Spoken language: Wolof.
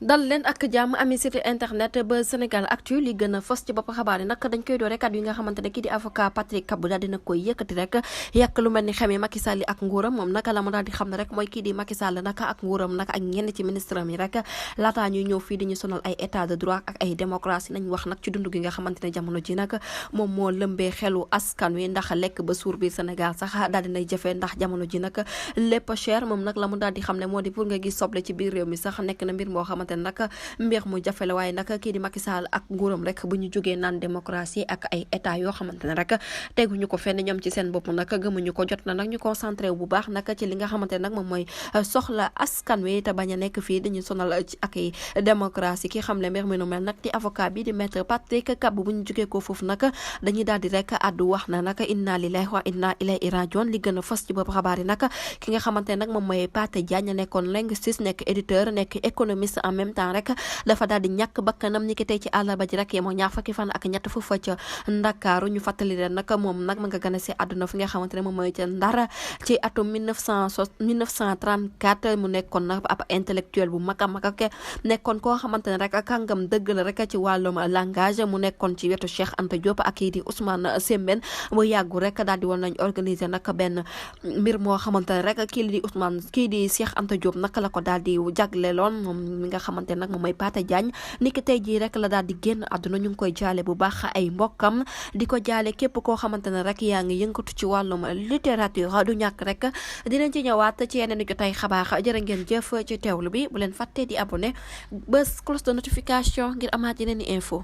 dal leen ak jàmm ami site internet ba Sénégal Actu li gën a fës ci bopp xabaar yi nag dañ koy door rek at yi nga xamante ne kii di avocat Patrick Kabou daal dina koy yëkkati rek yàq lu mel ni xamee Macky Sall ak nguuram moom naka la mu daal di xam ne rek mooy kii di Macky Sall naka ak nguuram naka ak ñenn ci ministre am yi rek laataa ñuy ñëw fii di ñu sonal ay état de droit ak ay démocratie nañ wax nag ci dund gi nga xamante ne jamono ji nag moom moo lëmbee xelu askan wi ndax lekk ba suur biir Sénégal sax daal dinay jafe ndax jamono ji nag lépp cher moom nag la mu daal di xam ne moo di pour nga gis soble ci biir réew mi sax nekk na mbir moo xamante ne nag mbir mu jafe la waaye nag kii di Macky Sall ak nguuram rek bu ñu jógee naan démocratie ak ay état yoo xamante ne rek teguñu ko fenn ñoom ci seen bopp nag gëmuñu ko jot na nag ñu concentré wu bu baax nag ci li nga xamante ne nag moom mooy soxla askan wi te bañ a nekk fii dañuy sonal ak ay démocratie ki xam le mbir mi nu mel nag di avocat bi di maître Patrick Kabou bu ñu jógee ko foofu nag dañuy daal di rek addu wax na nag inna lillahi wa inna ilayhi rajiun li gën a fës ci bopp xabaar yi nag ki nga xamante ne nag moom mooy Pathé Diagne nekkoon linguiste nekk éditeur nekk économiste en même temps rek dafa daal di ñàkk bakkanam ni ki tey ci àllarba ji rek yemoo ñaar fukki fan ak ñett foofa ca Ndakaaru ñu fàttali leen nag moom nag ma nga gën a si àdduna fi nga xamante ne moom mooy ca Ndar ci atum 1934 mu nekkoon nag ab intellectuel bu mag a mag ak nekkoon koo xamante ne rek kàngam dëgg la rek ci wàllum langage mu nekkoon ci wetu Cheikh Anta Diop ak kii di Ousmane Sembène bu yàggu rek daal di woon nañ organiser nag benn mbir moo xamante ne rek kii di Cheikh Anta Diop nag la ko daal di jagleeloon moom mi nga xamante ne nag moom mooy Pathé Diagne ni ki tey jii rek la daal di génn àdduna ñu ngi koy jaale bu baax ay mbokkam di ko jaale képp koo xamante ne rek yaa ngi yëngatu ci wàllum littérature du ñàkk rek dinañ ci ñëwaat ci yeneen jotay xabaar jërë ngeen jëf ci teewlu bi bu leen fàttee di abonné bés cloche de notification ngir amaat yeneen i info